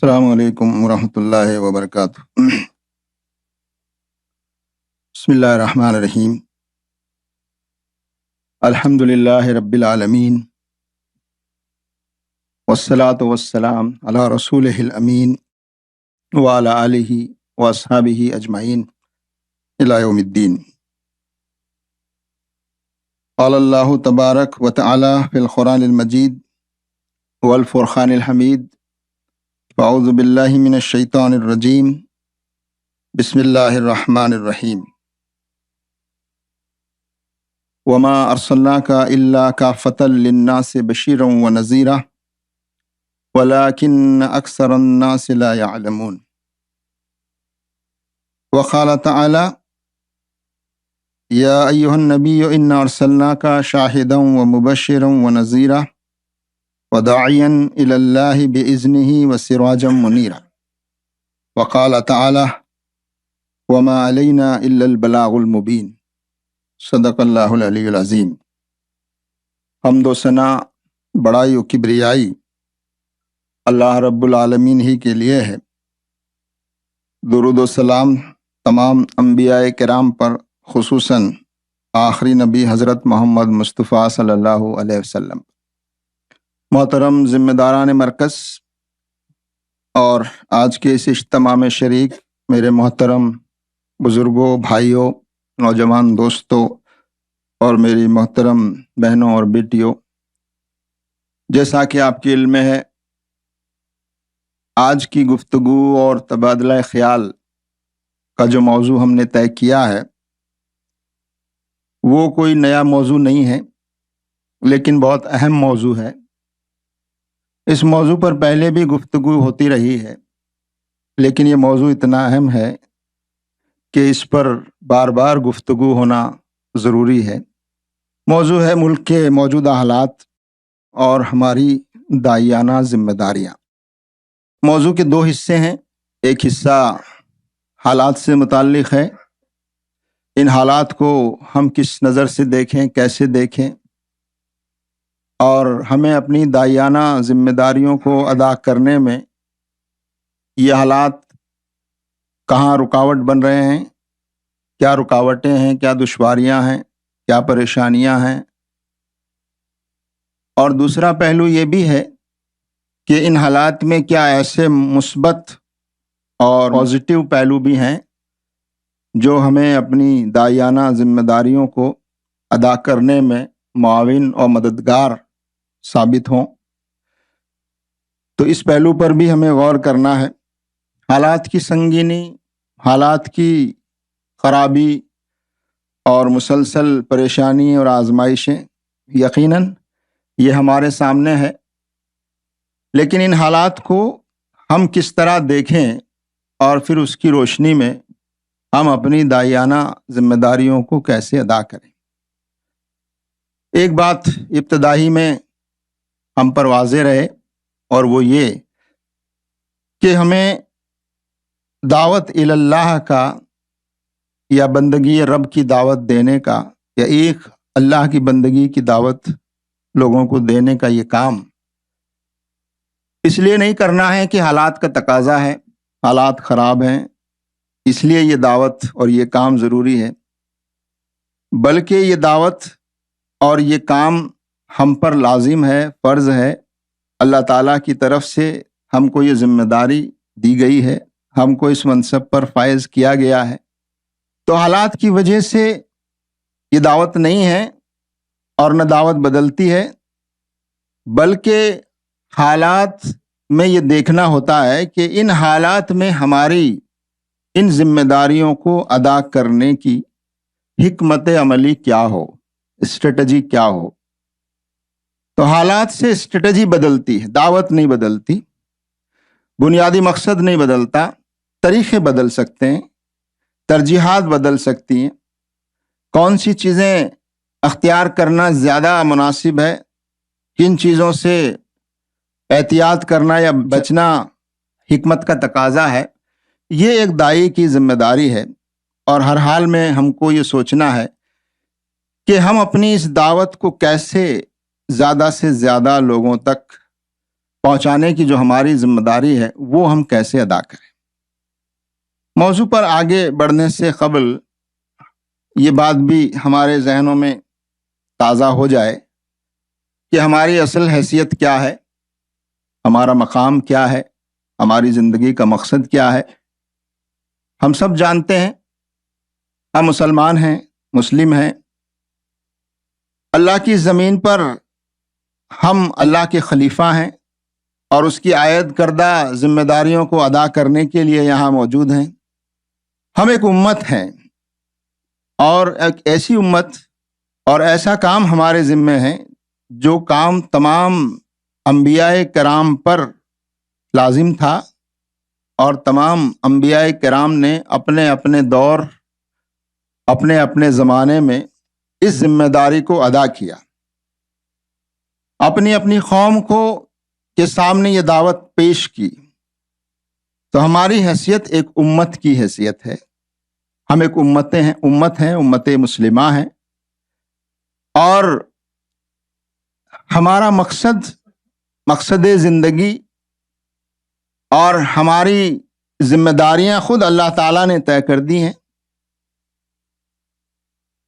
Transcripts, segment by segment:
السلام علیکم ورحمۃ اللہ وبرکاتہ۔ بسم اللہ الرحمن الرحیم۔ الحمد للہ رب العالمین، والصلاة والسلام علی رسولہ الامین وعلی آلہ واصحابہ اجمعین الی یوم الدین۔ قال اللہ تبارک و تعالی فی القرآن المجید والفرقان الحمید، اعوذ باللہ من الشیطان الرجیم، بسم اللہ الرحمن الرحیم۔ وما ارسلناک الا کافۃ للناس بشیرا ونذیرا ولکن اکثر الناس لا یعلمون۔ وقال تعالی یا ایھا النبی انا ارسلناک شاہدا ومبشرا ونذیرا وداعیا الی اللہ باذنہ وسراجا منیرا۔ وقال تعالی وما علینا الا البلاغ المبین۔ صدق اللہ العلی العظیم۔ حمد و ثنا، بڑائی و کبریائی اللہ رب العالمین ہی کے لیے ہے۔ درود و سلام تمام انبیاء کرام پر، خصوصاً آخری نبی حضرت محمد مصطفیٰ صلی اللہ علیہ وسلم۔ محترم ذمہ داران مرکز اور آج کے اس اجتماع میں شریک میرے محترم بزرگوں، بھائیوں، نوجوان دوستوں اور میری محترم بہنوں اور بیٹیوں، جیسا کہ آپ کے علم میں ہے، آج کی گفتگو اور تبادلہ خیال کا جو موضوع ہم نے طے کیا ہے وہ کوئی نیا موضوع نہیں ہے، لیکن بہت اہم موضوع ہے۔ اس موضوع پر پہلے بھی گفتگو ہوتی رہی ہے، لیکن یہ موضوع اتنا اہم ہے کہ اس پر بار بار گفتگو ہونا ضروری ہے۔ موضوع ہے ملک کے موجودہ حالات اور ہماری داعیانہ ذمہ داریاں۔ موضوع کے دو حصے ہیں۔ ایک حصہ حالات سے متعلق ہے، ان حالات کو ہم کس نظر سے دیکھیں، کیسے دیکھیں، اور ہمیں اپنی داعیانہ ذمہ داریوں کو ادا کرنے میں یہ حالات کہاں رکاوٹ بن رہے ہیں، کیا رکاوٹیں ہیں، کیا دشواریاں ہیں، کیا پریشانیاں ہیں۔ اور دوسرا پہلو یہ بھی ہے کہ ان حالات میں کیا ایسے مثبت اور پازیٹیو پہلو بھی ہیں جو ہمیں اپنی داعیانہ ذمہ داریوں کو ادا کرنے میں معاون اور مددگار ثابت ہوں۔ تو اس پہلو پر بھی ہمیں غور کرنا ہے۔ حالات کی سنگینی، حالات کی خرابی اور مسلسل پریشانی اور آزمائشیں یقیناً یہ ہمارے سامنے ہے، لیکن ان حالات کو ہم کس طرح دیکھیں اور پھر اس کی روشنی میں ہم اپنی داعیانہ ذمہ داریوں کو کیسے ادا کریں۔ ایک بات ابتدائی میں ہم پر واضح رہے، اور وہ یہ کہ ہمیں دعوت الی اللہ کا یا بندگی رب کی دعوت دینے کا، یا ایک اللہ کی بندگی کی دعوت لوگوں کو دینے کا یہ کام اس لیے نہیں کرنا ہے کہ حالات کا تقاضا ہے، حالات خراب ہیں اس لیے یہ دعوت اور یہ کام ضروری ہے، بلکہ یہ دعوت اور یہ کام ہم پر لازم ہے، فرض ہے۔ اللہ تعالیٰ کی طرف سے ہم کو یہ ذمہ داری دی گئی ہے، ہم کو اس منصب پر فائز کیا گیا ہے۔ تو حالات کی وجہ سے یہ دعوت نہیں ہے اور نہ دعوت بدلتی ہے، بلکہ حالات میں یہ دیکھنا ہوتا ہے کہ ان حالات میں ہماری ان ذمہ داریوں کو ادا کرنے کی حکمت عملی کیا ہو، اسٹریٹجی کیا ہو۔ تو حالات سے اسٹریٹجی بدلتی ہے، دعوت نہیں بدلتی، بنیادی مقصد نہیں بدلتا، طریقے بدل سکتے ہیں، ترجیحات بدل سکتی ہیں، کون سی چیزیں اختیار کرنا زیادہ مناسب ہے، کن چیزوں سے احتیاط کرنا یا بچنا حکمت کا تقاضا ہے۔ یہ ایک داعی کی ذمہ داری ہے، اور ہر حال میں ہم کو یہ سوچنا ہے کہ ہم اپنی اس دعوت کو کیسے زیادہ سے زیادہ لوگوں تک پہنچانے کی جو ہماری ذمہ داری ہے وہ ہم کیسے ادا کریں۔ موضوع پر آگے بڑھنے سے قبل یہ بات بھی ہمارے ذہنوں میں تازہ ہو جائے کہ ہماری اصل حیثیت کیا ہے، ہمارا مقام کیا ہے، ہماری زندگی کا مقصد کیا ہے۔ ہم سب جانتے ہیں، ہم مسلمان ہیں، مسلم ہیں۔ اللہ کی زمین پر ہم اللہ کے خلیفہ ہیں اور اس کی عائد کردہ ذمہ داریوں کو ادا کرنے کے لیے یہاں موجود ہیں۔ ہم ایک امت ہیں اور ایک ایسی امت اور ایسا کام ہمارے ذمے ہے جو کام تمام انبیاء کرام پر لازم تھا، اور تمام انبیاء کرام نے اپنے اپنے دور، اپنے اپنے زمانے میں اس ذمہ داری کو ادا کیا، اپنی اپنی قوم کو کے سامنے یہ دعوت پیش کی۔ تو ہماری حیثیت ایک امت کی حیثیت ہے۔ ہم ایک امت ہیں، امت مسلمہ ہیں، اور ہمارا مقصد زندگی اور ہماری ذمہ داریاں خود اللہ تعالیٰ نے طے کر دی ہیں۔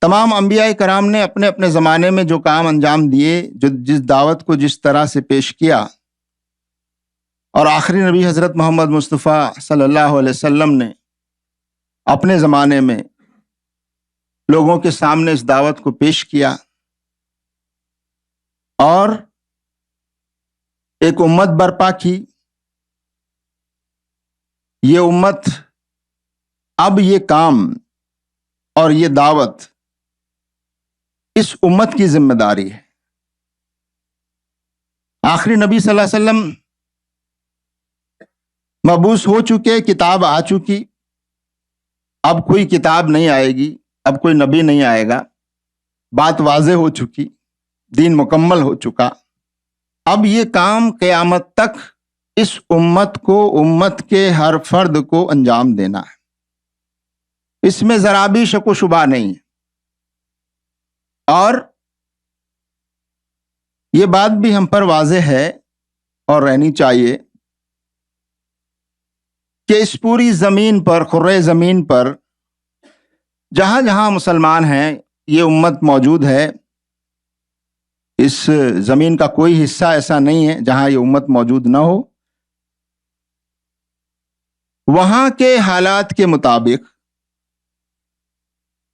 تمام انبیاء کرام نے اپنے اپنے زمانے میں جو کام انجام دیے، جو جس دعوت کو جس طرح سے پیش کیا، اور آخری نبی حضرت محمد مصطفیٰ صلی اللہ علیہ وسلم نے اپنے زمانے میں لوگوں کے سامنے اس دعوت کو پیش کیا اور ایک امت برپا کی۔ یہ امت اب یہ کام اور یہ دعوت اس امت کی ذمہ داری ہے۔ آخری نبی صلی اللہ علیہ وسلم مبعوث ہو چکے، کتاب آ چکی، اب کوئی کتاب نہیں آئے گی، اب کوئی نبی نہیں آئے گا، بات واضح ہو چکی، دین مکمل ہو چکا۔ اب یہ کام قیامت تک اس امت کو، امت کے ہر فرد کو انجام دینا ہے، اس میں ذرا بھی شک و شبہ نہیں ہے۔ اور یہ بات بھی ہم پر واضح ہے اور رہنی چاہیے کہ اس پوری زمین پر، خرے زمین پر، جہاں جہاں مسلمان ہیں، یہ امت موجود ہے۔ اس زمین کا کوئی حصہ ایسا نہیں ہے جہاں یہ امت موجود نہ ہو۔ وہاں کے حالات کے مطابق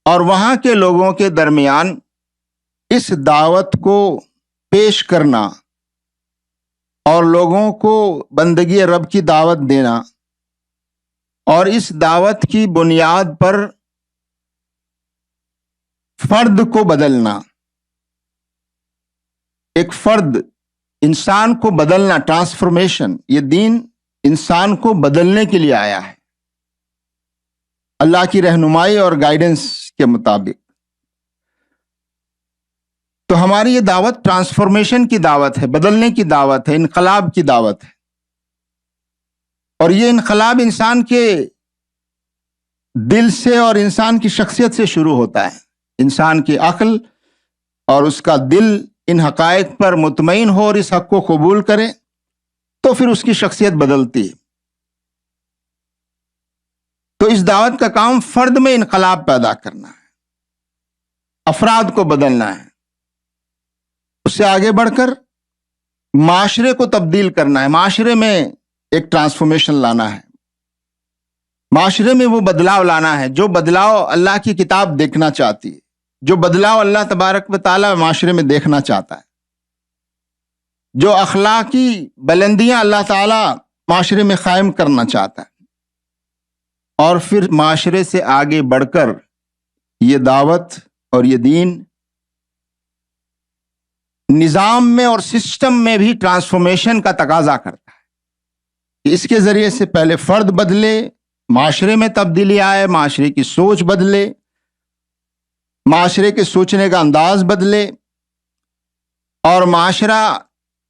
اور وہاں کے لوگوں کے درمیان اس دعوت کو پیش کرنا اور لوگوں کو بندگی رب کی دعوت دینا، اور اس دعوت کی بنیاد پر فرد کو بدلنا، ایک فرد، انسان کو بدلنا، ٹرانسفارمیشن، یہ دین انسان کو بدلنے کے لیے آیا ہے اللہ کی رہنمائی اور گائیڈنس کے مطابق۔ تو ہماری یہ دعوت ٹرانسفارمیشن کی دعوت ہے، بدلنے کی دعوت ہے، انقلاب کی دعوت ہے، اور یہ انقلاب انسان کے دل سے اور انسان کی شخصیت سے شروع ہوتا ہے۔ انسان کی عقل اور اس کا دل ان حقائق پر مطمئن ہو اور اس حق کو قبول کرے تو پھر اس کی شخصیت بدلتی ہے۔ تو اس دعوت کا کام فرد میں انقلاب پیدا کرنا ہے، افراد کو بدلنا ہے، اس سے آگے بڑھ کر معاشرے کو تبدیل کرنا ہے، معاشرے میں ایک ٹرانسفارمیشن لانا ہے، معاشرے میں وہ بدلاؤ لانا ہے جو بدلاؤ اللہ کی کتاب دیکھنا چاہتی ہے، جو بدلاؤ اللہ تبارک و تعالیٰ معاشرے میں دیکھنا چاہتا ہے، جو اخلاقی بلندیاں اللہ تعالیٰ معاشرے میں قائم کرنا چاہتا ہے۔ اور پھر معاشرے سے آگے بڑھ کر یہ دعوت اور یہ دین نظام میں اور سسٹم میں بھی ٹرانسفارمیشن کا تقاضا کرتا ہے۔ اس کے ذریعے سے پہلے فرد بدلے، معاشرے میں تبدیلی آئے، معاشرے کی سوچ بدلے، معاشرے کے سوچنے کا انداز بدلے، اور معاشرہ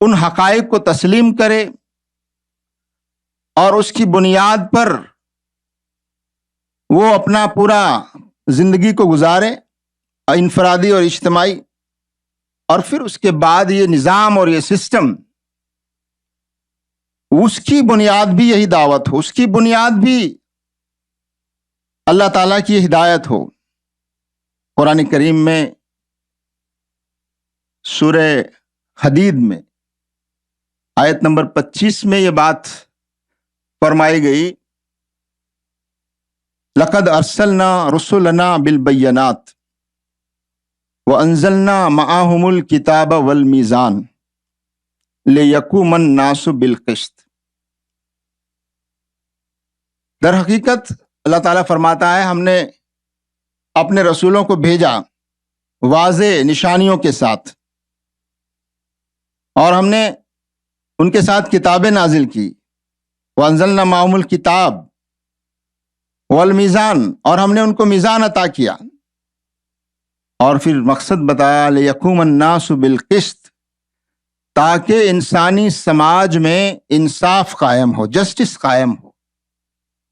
ان حقائق کو تسلیم کرے اور اس کی بنیاد پر وہ اپنا پورا زندگی کو گزارے، انفرادی اور اجتماعی۔ اور پھر اس کے بعد یہ نظام اور یہ سسٹم اس کی بنیاد بھی یہی دعوت ہو، اس کی بنیاد بھی اللہ تعالیٰ کی ہدایت ہو۔ قرآن کریم میں سورہ حدید میں آیت نمبر 25 میں یہ بات فرمائی گئی، لقد ارسلنا رسلنا بالبینات وانزلنا معهم الکتاب والمیزان لیقوم الناس بالقسط۔ در حقیقت اللہ تعالیٰ فرماتا ہے ہم نے اپنے رسولوں کو بھیجا واضح نشانیوں کے ساتھ، اور ہم نے ان کے ساتھ کتابیں نازل کی، وانزلنا معهم الکتاب والمیزان، اور ہم نے ان کو میزان عطا کیا، اور پھر مقصد بتایا لیقوم الناس بالقسط، تاکہ انسانی سماج میں انصاف قائم ہو، جسٹس قائم ہو،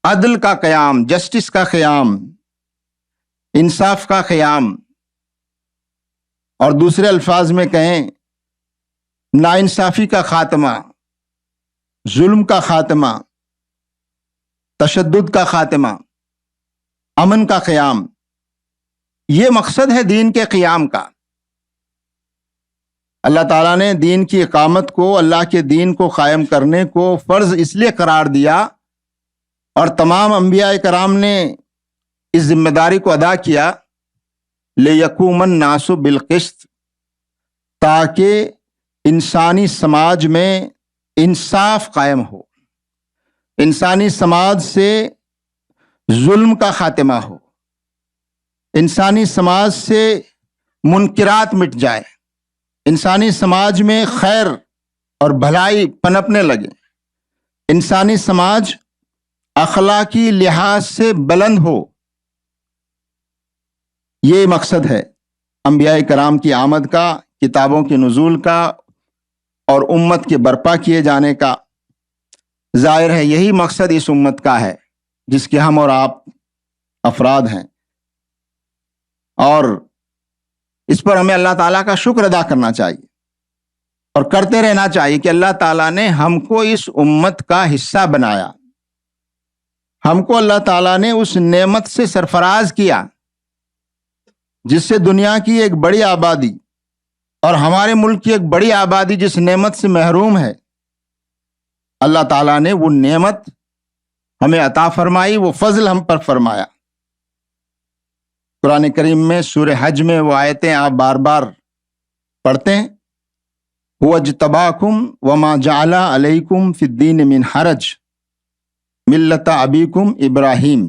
عدل کا قیام، جسٹس کا قیام، انصاف کا قیام، اور دوسرے الفاظ میں کہیں ناانصافی کا خاتمہ، ظلم کا خاتمہ، تشدد کا خاتمہ، امن کا قیام۔ یہ مقصد ہے دین کے قیام کا۔ اللہ تعالیٰ نے دین کی اقامت کو، اللہ کے دین کو قائم کرنے کو فرض اس لیے قرار دیا، اور تمام انبیاء کرام نے اس ذمہ داری کو ادا کیا، لیقوم الناس بالقسط، تاکہ انسانی سماج میں انصاف قائم ہو، انسانی سماج سے ظلم کا خاتمہ ہو، انسانی سماج سے منکرات مٹ جائے، انسانی سماج میں خیر اور بھلائی پنپنے لگے، انسانی سماج اخلاقی لحاظ سے بلند ہو۔ یہ مقصد ہے انبیاء کرام کی آمد کا، کتابوں کے نزول کا، اور امت کے برپا کیے جانے کا۔ ظاہر ہے یہی مقصد اس امت کا ہے جس کے ہم اور آپ افراد ہیں، اور اس پر ہمیں اللہ تعالیٰ کا شکر ادا کرنا چاہیے اور کرتے رہنا چاہیے کہ اللہ تعالیٰ نے ہم کو اس امت کا حصہ بنایا، ہم کو اللہ تعالیٰ نے اس نعمت سے سرفراز کیا جس سے دنیا کی ایک بڑی آبادی اور ہمارے ملک کی ایک بڑی آبادی جس نعمت سے محروم ہے، اللہ تعالیٰ نے وہ نعمت ہمیں عطا فرمائی، وہ فضل ہم پر فرمایا۔ قرآن کریم میں سورہ حج میں وہ آیتیں آپ بار بار پڑھتے ہیں، هُوَ اجْتَبَاكُمْ وَمَا جَعَلَ عَلَيْكُمْ فِي الدِّينِ مِنْ حَرَجٍ مِلَّةَ أَبِيكُمْ إِبْرَاهِيمَ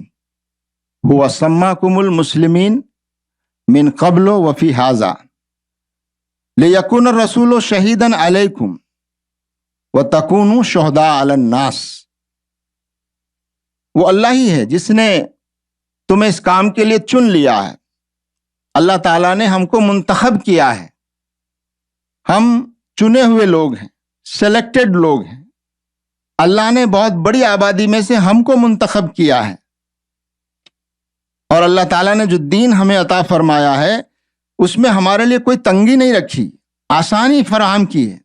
هُوَ سَمَّاكُمُ الْمُسْلِمِينَ مِنْ قَبْلُ وَفِي هَذَا لِيَكُونَ الرَّسُولُ شَهِيدًا عَلَيْكُمْ وَتَكُونُوا شُهَدَاءَ عَلَى النَّاسِ۔ وہ اللہ ہی ہے جس نے تمہیں اس کام کے لیے چن لیا ہے، اللہ تعالیٰ نے ہم کو منتخب کیا ہے، ہم چنے ہوئے لوگ ہیں، سلیکٹڈ لوگ ہیں، اللہ نے بہت بڑی آبادی میں سے ہم کو منتخب کیا ہے، اور اللہ تعالیٰ نے جو دین ہمیں عطا فرمایا ہے اس میں ہمارے لیے کوئی تنگی نہیں رکھی، آسانی فراہم کی ہے،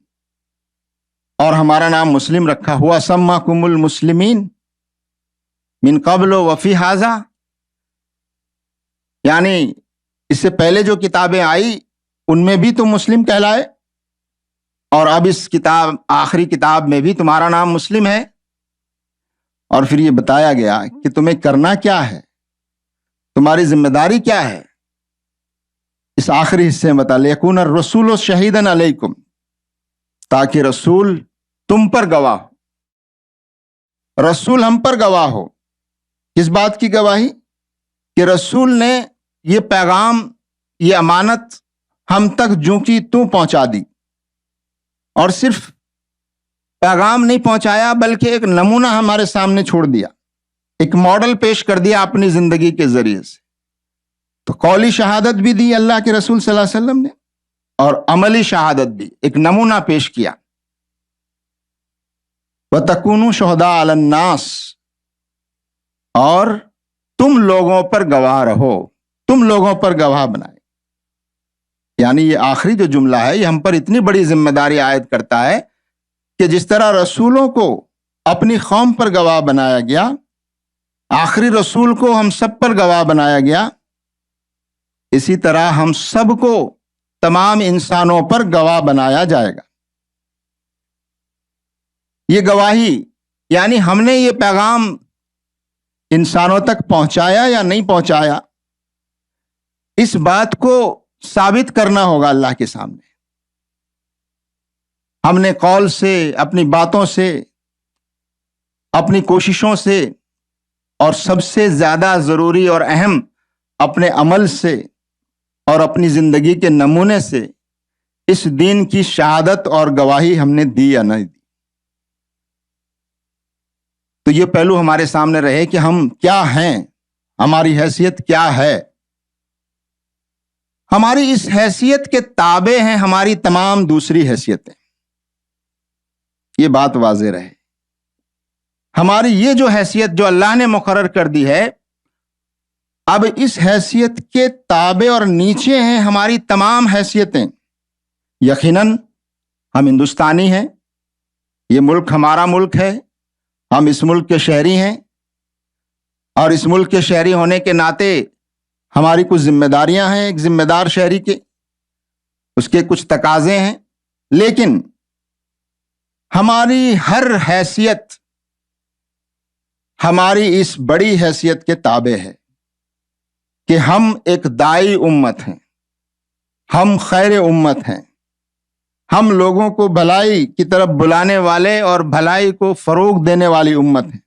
اور ہمارا نام مسلم رکھا ہوا، سماکم المسلمین من قبل وفی ھذا، یعنی اس سے پہلے جو کتابیں آئی ان میں بھی تم مسلم کہلائے، اور اب اس کتاب آخری کتاب میں بھی تمہارا نام مسلم ہے۔ اور پھر یہ بتایا گیا کہ تمہیں کرنا کیا ہے، تمہاری ذمہ داری کیا ہے۔ اس آخری حصے میں بتا لیکون الرسول شہیدن علیکم، تاکہ رسول تم پر گواہ ہو، رسول ہم پر گواہ ہو۔ کس بات کی گواہی؟ کہ رسول نے یہ پیغام، یہ امانت ہم تک جو کی تو پہنچا دی، اور صرف پیغام نہیں پہنچایا بلکہ ایک نمونہ ہمارے سامنے چھوڑ دیا، ایک ماڈل پیش کر دیا اپنی زندگی کے ذریعے سے۔ تو قولی شہادت بھی دی اللہ کے رسول صلی اللہ علیہ وسلم نے، اور عملی شہادت بھی، ایک نمونہ پیش کیا۔ وَتَكُونُوا شُهَدَاءَ عَلَى النَّاسِ، اور تم لوگوں پر گواہ رہو، تم لوگوں پر گواہ بنائے۔ یعنی یہ آخری جو جملہ ہے یہ ہم پر اتنی بڑی ذمہ داری عائد کرتا ہے کہ جس طرح رسولوں کو اپنی قوم پر گواہ بنایا گیا، آخری رسول کو ہم سب پر گواہ بنایا گیا، اسی طرح ہم سب کو تمام انسانوں پر گواہ بنایا جائے گا۔ یہ گواہی یعنی ہم نے یہ پیغام انسانوں تک پہنچایا یا نہیں پہنچایا، اس بات کو ثابت کرنا ہوگا اللہ کے سامنے۔ ہم نے قول سے، اپنی باتوں سے، اپنی کوششوں سے، اور سب سے زیادہ ضروری اور اہم اپنے عمل سے اور اپنی زندگی کے نمونے سے اس دین کی شہادت اور گواہی ہم نے دی یا نہیں دی۔ تو یہ پہلو ہمارے سامنے رہے کہ ہم کیا ہیں، ہماری حیثیت کیا ہے۔ ہماری اس حیثیت کے تابع ہیں ہماری تمام دوسری حیثیتیں، یہ بات واضح رہے۔ ہماری یہ جو حیثیت جو اللہ نے مقرر کر دی ہے، اب اس حیثیت کے تابع اور نیچے ہیں ہماری تمام حیثیتیں۔ یقیناً ہم ہندوستانی ہیں، یہ ملک ہمارا ملک ہے، ہم اس ملک کے شہری ہیں، اور اس ملک کے شہری ہونے کے ناطے ہماری کچھ ذمہ داریاں ہیں ایک ذمہ دار شہری کے، اس کے کچھ تقاضے ہیں، لیکن ہماری ہر حیثیت ہماری اس بڑی حیثیت کے تابع ہے کہ ہم ایک داعی امت ہیں، ہم خیر امت ہیں، ہم لوگوں کو بھلائی کی طرف بلانے والے اور بھلائی کو فروغ دینے والی امت ہیں،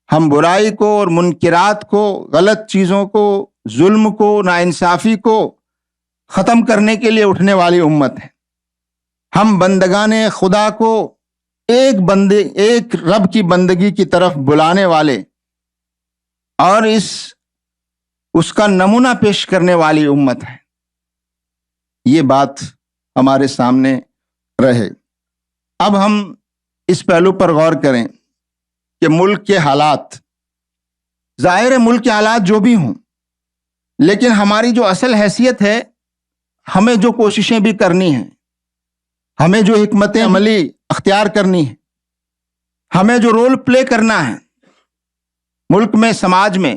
ہم برائی کو اور منکرات کو، غلط چیزوں کو، ظلم کو، ناانصافی کو ختم کرنے کے لیے اٹھنے والی امت ہے، ہم بندگان خدا کو ایک رب کی بندگی کی طرف بلانے والے اور اس کا نمونہ پیش کرنے والی امت ہے۔ یہ بات ہمارے سامنے رہے۔ اب ہم اس پہلو پر غور کریں کہ ملک کے حالات، ظاہر ہے ملک کے حالات جو بھی ہوں، لیکن ہماری جو اصل حیثیت ہے، ہمیں جو کوششیں بھی کرنی ہیں، ہمیں جو حکمت عملی اختیار کرنی ہے، ہمیں جو رول پلے کرنا ہے ملک میں، سماج میں،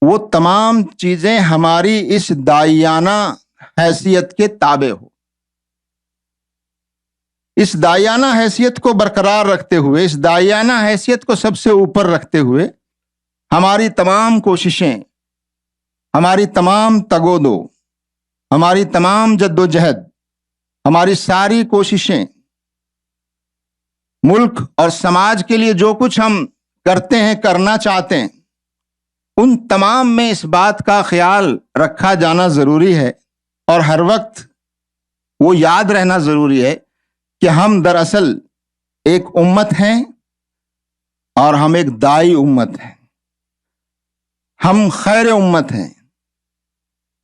وہ تمام چیزیں ہماری اس داعیانہ حیثیت کے تابع ہو۔ اس داعیانہ حیثیت کو برقرار رکھتے ہوئے، اس داعیانہ حیثیت کو سب سے اوپر رکھتے ہوئے ہماری تمام کوششیں، ہماری تمام تگ و دو، ہماری تمام جد و جہد، ہماری ساری کوششیں ملک اور سماج کے لیے جو کچھ ہم کرتے ہیں، کرنا چاہتے ہیں، ان تمام میں اس بات کا خیال رکھا جانا ضروری ہے، اور ہر وقت وہ یاد رہنا ضروری ہے کہ ہم دراصل ایک امت ہیں اور ہم ایک داعی امت ہیں، ہم خیر امت ہیں،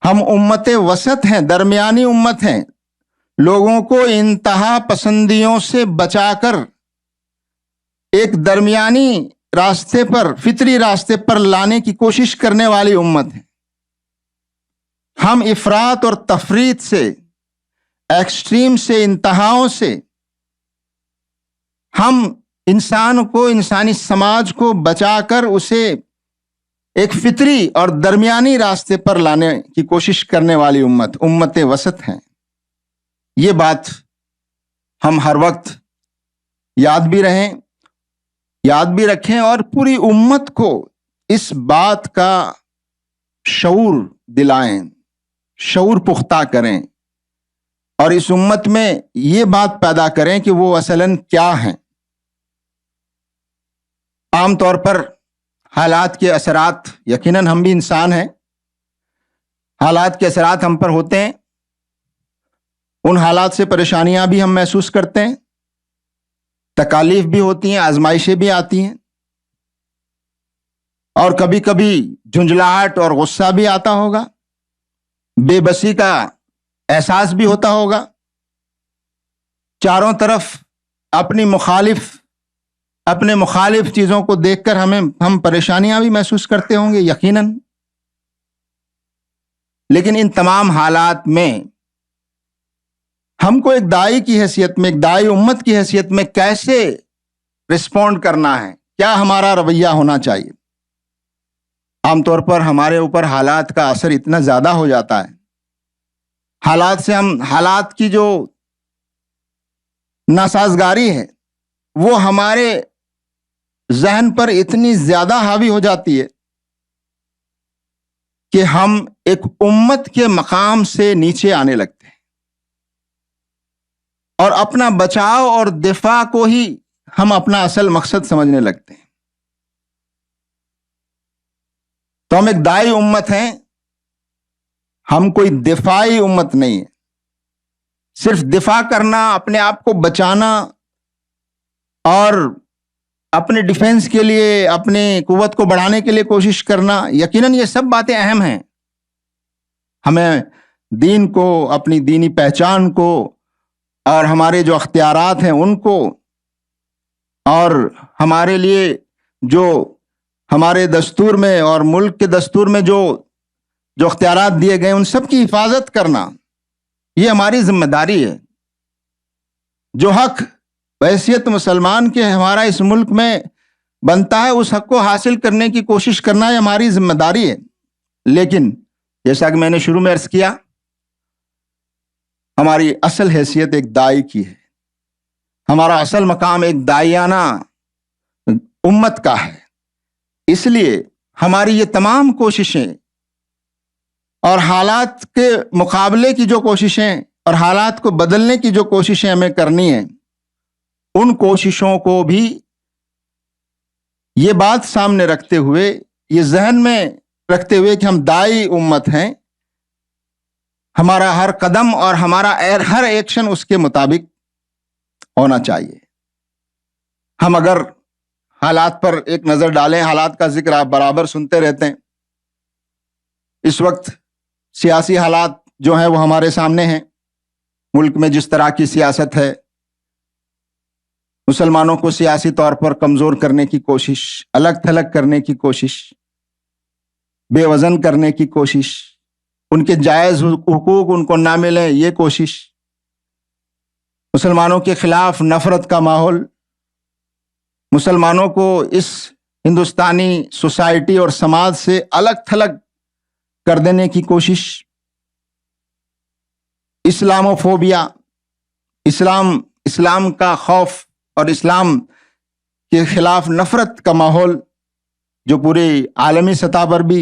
ہم امت وسط ہیں، درمیانی امت ہیں، لوگوں کو انتہا پسندیوں سے بچا کر ایک درمیانی راستے پر، فطری راستے پر لانے کی کوشش کرنے والی امت ہے۔ ہم افراط اور تفریط سے، ایکسٹریم سے، انتہاؤں سے ہم انسان کو، انسانی سماج کو بچا کر اسے ایک فطری اور درمیانی راستے پر لانے کی کوشش کرنے والی امت وسط ہیں۔ یہ بات ہم ہر وقت یاد بھی رکھیں اور پوری امت کو اس بات کا شعور دلائیں، شعور پختہ کریں، اور اس امت میں یہ بات پیدا کریں کہ وہ اصلاً کیا ہیں۔ عام طور پر حالات کے اثرات، یقیناً ہم بھی انسان ہیں، حالات کے اثرات ہم پر ہوتے ہیں، ان حالات سے پریشانیاں بھی ہم محسوس کرتے ہیں، تکالیف بھی ہوتی ہیں، آزمائشیں بھی آتی ہیں، اور کبھی کبھی جھنجھلاہٹ اور غصہ بھی آتا ہوگا، بے بسی کا احساس بھی ہوتا ہوگا، چاروں طرف اپنے مخالف چیزوں کو دیکھ کر ہم پریشانیاں بھی محسوس کرتے ہوں گے، یقیناً۔ لیکن ان تمام حالات میں ہم کو ایک داعی کی حیثیت میں، ایک داعی امت کی حیثیت میں کیسے رسپونڈ کرنا ہے، کیا ہمارا رویہ ہونا چاہیے۔ عام طور پر ہمارے اوپر حالات کا اثر اتنا زیادہ ہو جاتا ہے، حالات کی جو ناسازگاری ہے وہ ہمارے ذہن پر اتنی زیادہ حاوی ہو جاتی ہے کہ ہم ایک امت کے مقام سے نیچے آنے لگتے ہیں اور اپنا بچاؤ اور دفاع کو ہی ہم اپنا اصل مقصد سمجھنے لگتے ہیں۔ تو ہم ایک داعی امت ہیں، ہم کوئی دفاعی امت نہیں ہے۔ صرف دفاع کرنا، اپنے آپ کو بچانا اور اپنے ڈیفنس کے لیے اپنی قوت کو بڑھانے کے لیے کوشش کرنا، یقیناً یہ سب باتیں اہم ہیں۔ ہمیں دین کو، اپنی دینی پہچان کو اور ہمارے جو اختیارات ہیں ان کو، اور ہمارے لیے جو ہمارے دستور میں اور ملک کے دستور میں جو اختیارات دیے گئے ان سب کی حفاظت کرنا، یہ ہماری ذمہ داری ہے۔ جو حق بحیثیت مسلمان کے ہمارا اس ملک میں بنتا ہے، اس حق کو حاصل کرنے کی کوشش کرنا یہ ہماری ذمہ داری ہے۔ لیکن جیسا کہ میں نے شروع میں عرض کیا، ہماری اصل حیثیت ایک داعی کی ہے، ہمارا اصل مقام ایک داعیانہ امت کا ہے۔ اس لیے ہماری یہ تمام کوششیں اور حالات کے مقابلے کی جو کوششیں اور حالات کو بدلنے کی جو کوششیں ہمیں کرنی ہیں، ان کوششوں کو بھی یہ بات سامنے رکھتے ہوئے، یہ ذہن میں رکھتے ہوئے کہ ہم داعی امت ہیں، ہمارا ہر قدم اور ہمارا ہر ایکشن اس کے مطابق ہونا چاہیے۔ ہم اگر حالات پر ایک نظر ڈالیں، حالات کا ذکر آپ برابر سنتے رہتے ہیں۔ اس وقت سیاسی حالات جو ہیں وہ ہمارے سامنے ہیں۔ ملک میں جس طرح کی سیاست ہے، مسلمانوں کو سیاسی طور پر کمزور کرنے کی کوشش، الگ تھلگ کرنے کی کوشش، بے وزن کرنے کی کوشش، ان کے جائز حقوق ان کو نہ ملیں یہ کوشش، مسلمانوں کے خلاف نفرت کا ماحول، مسلمانوں کو اس ہندوستانی سوسائٹی اور سماج سے الگ تھلگ کر دینے کی کوشش، اسلاموفوبیا، اسلام کا خوف اور اسلام کے خلاف نفرت کا ماحول جو پوری عالمی سطح پر بھی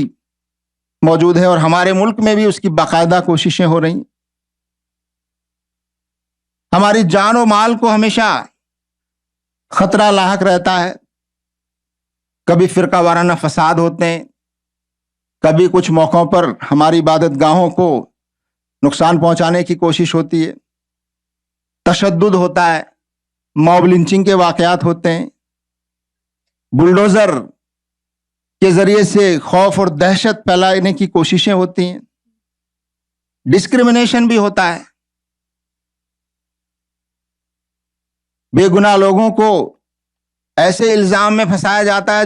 موجود ہے اور ہمارے ملک میں بھی اس کی باقاعدہ کوششیں ہو رہی ہیں۔ ہماری جان و مال کو ہمیشہ خطرہ لاحق رہتا ہے، کبھی فرقہ وارانہ فساد ہوتے ہیں، کبھی کچھ موقعوں پر ہماری عبادت گاہوں کو نقصان پہنچانے کی کوشش ہوتی ہے، تشدد ہوتا ہے، موب لنچنگ کے واقعات ہوتے ہیں، بلڈوزر کے ذریعے سے خوف اور دہشت پھیلانے کی کوششیں ہوتی ہیں، ڈسکریمنیشن بھی ہوتا ہے، بے گناہ لوگوں کو ایسے الزام میں پھنسایا جاتا ہے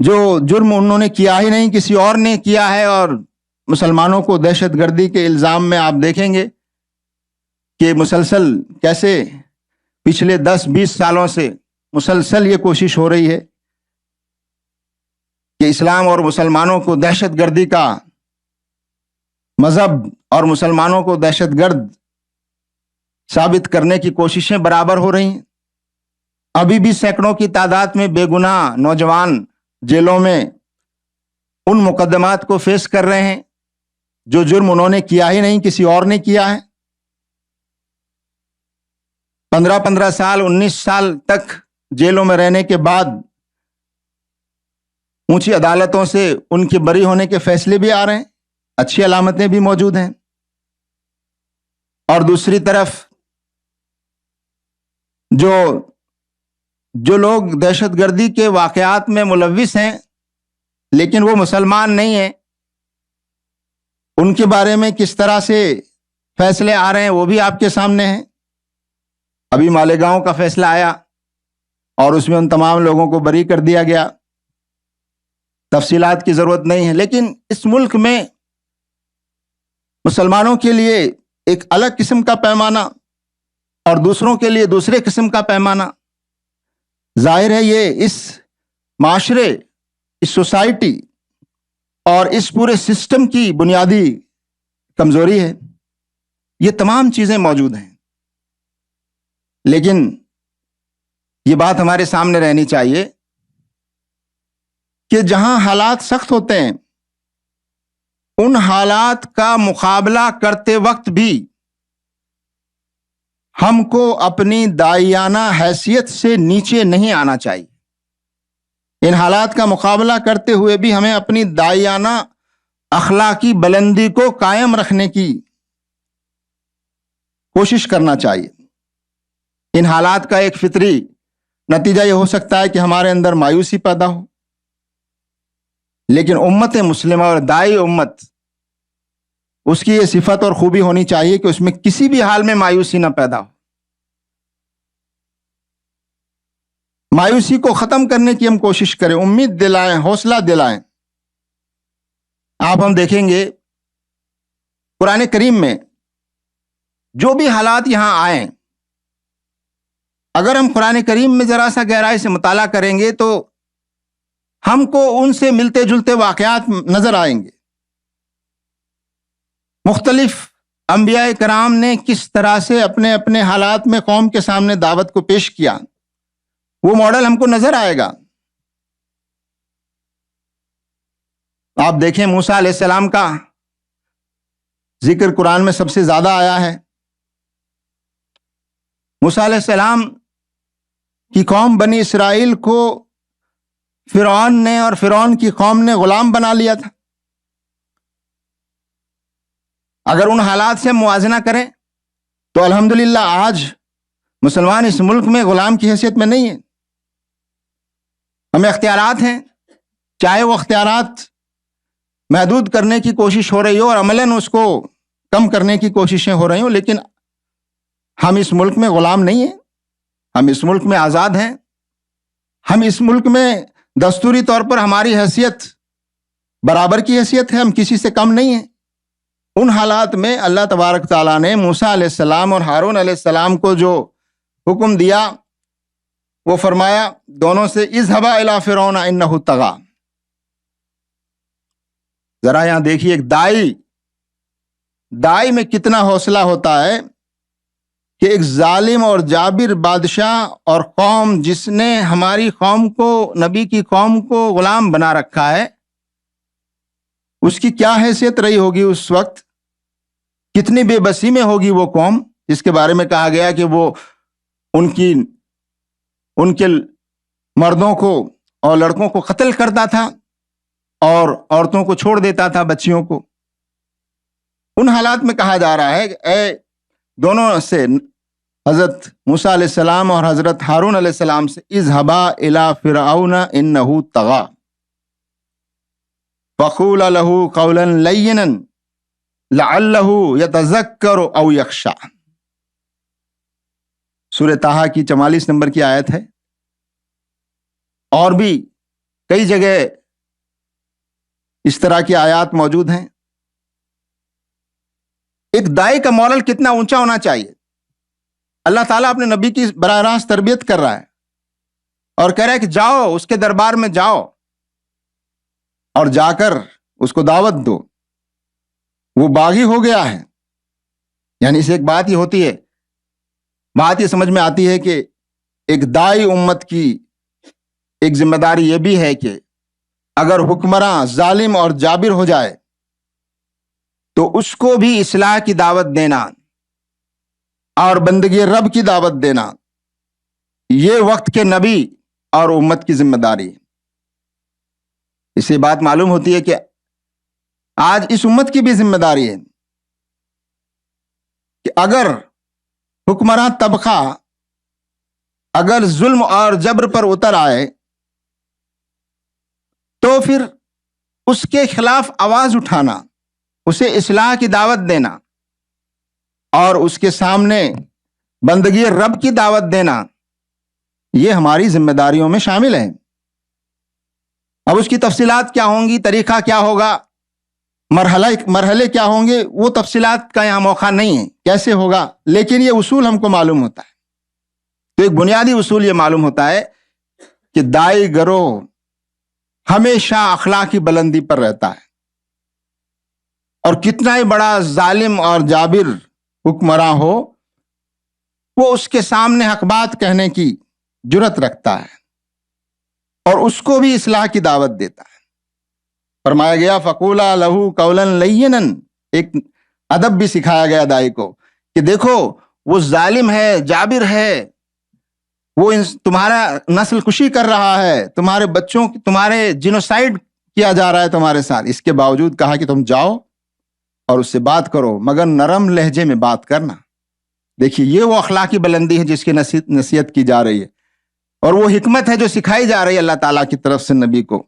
جو جرم انہوں نے کیا ہی نہیں، کسی اور نے کیا ہے، اور مسلمانوں کو دہشت گردی کے الزام میں آپ دیکھیں گے کہ مسلسل کیسے پچھلے 10-20 سالوں سے مسلسل یہ کوشش ہو رہی ہے کہ اسلام اور مسلمانوں کو دہشت گردی کا مذہب اور مسلمانوں کو دہشت گرد ثابت کرنے کی کوششیں برابر ہو رہی ہیں۔ ابھی بھی سینکڑوں کی تعداد میں بے گناہ نوجوان جیلوں میں ان مقدمات کو فیس کر رہے ہیں جو جرم انہوں نے کیا ہی نہیں، کسی اور نے کیا ہے۔ 15 سال 19 سال تک جیلوں میں رہنے کے بعد اونچی عدالتوں سے ان کے بری ہونے کے فیصلے بھی آ رہے ہیں، اچھی علامتیں بھی موجود ہیں۔ اور دوسری طرف جو لوگ دہشت گردی کے واقعات میں ملوث ہیں لیکن وہ مسلمان نہیں ہیں، ان کے بارے میں کس طرح سے فیصلے آ رہے ہیں وہ بھی آپ کے سامنے ہیں۔ ابھی مالیگاؤں کا فیصلہ آیا اور اس میں ان تمام لوگوں کو بری کر دیا گیا، تفصیلات کی ضرورت نہیں ہے، لیکن اس ملک میں مسلمانوں کے لیے ایک الگ قسم کا پیمانہ اور دوسروں کے لیے دوسرے قسم کا پیمانہ، ظاہر ہے یہ اس معاشرے، اس سوسائٹی اور اس پورے سسٹم کی بنیادی کمزوری ہے۔ یہ تمام چیزیں موجود ہیں، لیکن یہ بات ہمارے سامنے رہنی چاہیے کہ جہاں حالات سخت ہوتے ہیں ان حالات کا مقابلہ کرتے وقت بھی ہم کو اپنی داعیانہ حیثیت سے نیچے نہیں آنا چاہیے۔ ان حالات کا مقابلہ کرتے ہوئے بھی ہمیں اپنی داعیانہ اخلاقی بلندی کو قائم رکھنے کی کوشش کرنا چاہیے۔ ان حالات کا ایک فطری نتیجہ یہ ہو سکتا ہے کہ ہمارے اندر مایوسی پیدا ہو، لیکن امت مسلمہ اور داعی امت، اس کی یہ صفت اور خوبی ہونی چاہیے کہ اس میں کسی بھی حال میں مایوسی نہ پیدا ہو۔ مایوسی کو ختم کرنے کی ہم کوشش کریں، امید دلائیں، حوصلہ دلائیں۔ ہم دیکھیں گے قرآن کریم میں جو بھی حالات یہاں آئیں، اگر ہم قرآن کریم میں ذرا سا گہرائی سے مطالعہ کریں گے تو ہم کو ان سے ملتے جلتے واقعات نظر آئیں گے۔ مختلف انبیاء کرام نے کس طرح سے اپنے اپنے حالات میں قوم کے سامنے دعوت کو پیش کیا، وہ ماڈل ہم کو نظر آئے گا۔ آپ دیکھیں موسیٰ علیہ السلام کا ذکر قرآن میں سب سے زیادہ آیا ہے۔ موسیٰ علیہ السلام کی قوم بنی اسرائیل کو فرعون نے اور فرعون کی قوم نے غلام بنا لیا تھا۔ اگر ان حالات سے موازنہ کریں تو الحمدللہ آج مسلمان اس ملک میں غلام کی حیثیت میں نہیں ہے۔ ہمیں اختیارات ہیں، چاہے وہ اختیارات محدود کرنے کی کوشش ہو رہی ہو اور عملاً اس کو کم کرنے کی کوششیں ہو رہی ہوں، لیکن ہم اس ملک میں غلام نہیں ہیں، ہم اس ملک میں آزاد ہیں۔ ہم اس ملک میں دستوری طور پر ہماری حیثیت برابر کی حیثیت ہے، ہم کسی سے کم نہیں ہیں۔ ان حالات میں اللہ تبارک تعالیٰ نے موسیٰ علیہ السلام اور ہارون علیہ السلام کو جو حکم دیا وہ فرمایا دونوں سے اذهبا الی فرعون انہ طغی۔ ذرا یہاں دیکھیے ایک دائی میں کتنا حوصلہ ہوتا ہے کہ ایک ظالم اور جابر بادشاہ اور قوم جس نے ہماری قوم کو، نبی کی قوم کو غلام بنا رکھا ہے، اس کی کیا حیثیت رہی ہوگی اس وقت، کتنی بے بسی میں ہوگی وہ قوم جس کے بارے میں کہا گیا کہ وہ ان کے مردوں کو اور لڑکوں کو قتل کرتا تھا اور عورتوں کو چھوڑ دیتا تھا، بچیوں کو۔ ان حالات میں کہا جا رہا ہے کہ اے دونوں سے، حضرت موسیٰ علیہ السلام اور حضرت ہارون علیہ السلام سے، اذهبا الی فرعون انہ طغی فقولا له قولا لینا لعلہ یتذکر او یخشی۔ سورہ طٰہٰ کی 44 نمبر کی آیت ہے۔ اور بھی کئی جگہ اس طرح کی آیات موجود ہیں۔ ایک دائی کا ماڈل کتنا اونچا ہونا چاہیے۔ اللہ تعالیٰ اپنے نبی کی براہ راست تربیت کر رہا ہے اور کہہ رہا ہے کہ جاؤ اس کے دربار میں جاؤ اور جا کر اس کو دعوت دو۔ وہ باغی ہو گیا ہے، یعنی اس ایک بات یہ ہوتی ہے، بات یہ سمجھ میں آتی ہے کہ ایک دائی امت کی ایک ذمہ داری یہ بھی ہے کہ اگر حکمراں ظالم اور جابر ہو جائے تو اس کو بھی اصلاح کی دعوت دینا اور بندگی رب کی دعوت دینا، یہ وقت کے نبی اور امت کی ذمہ داری ہے۔ اس سے بات معلوم ہوتی ہے کہ آج اس امت کی بھی ذمہ داری ہے کہ اگر حکمراں طبقہ اگر ظلم اور جبر پر اتر آئے تو پھر اس کے خلاف آواز اٹھانا، اسے اصلاح کی دعوت دینا اور اس کے سامنے بندگی رب کی دعوت دینا، یہ ہماری ذمہ داریوں میں شامل ہے۔ اب اس کی تفصیلات کیا ہوں گی، طریقہ کیا ہوگا، مرحلے کیا ہوں گے، وہ تفصیلات کا یہاں موقع نہیں ہے، کیسے ہوگا، لیکن یہ اصول ہم کو معلوم ہوتا ہے۔ تو ایک بنیادی اصول یہ معلوم ہوتا ہے کہ دائی گروہ ہمیشہ اخلاقی بلندی پر رہتا ہے، اور کتنا ہی بڑا ظالم اور جابر حکمراں ہو، وہ اس کے سامنے حق بات کہنے کی جرت رکھتا ہے اور اس کو بھی اصلاح کی دعوت دیتا ہے۔ فرمایا گیا فقولا لہو قولا لینا، ایک ادب بھی سکھایا گیا دائی کو کہ دیکھو وہ ظالم ہے، جابر ہے، وہ تمہارا نسل کشی کر رہا ہے، تمہارے بچوں کی، تمہارے جینوسائیڈ کیا جا رہا ہے تمہارے ساتھ، اس کے باوجود کہا کہ تم جاؤ اور اس سے بات کرو، مگر نرم لہجے میں بات کرنا۔ دیکھیے یہ وہ اخلاقی بلندی ہے جس کی نصیحت کی جا رہی ہے، اور وہ حکمت ہے جو سکھائی جا رہی ہے اللہ تعالیٰ کی طرف سے نبی کو،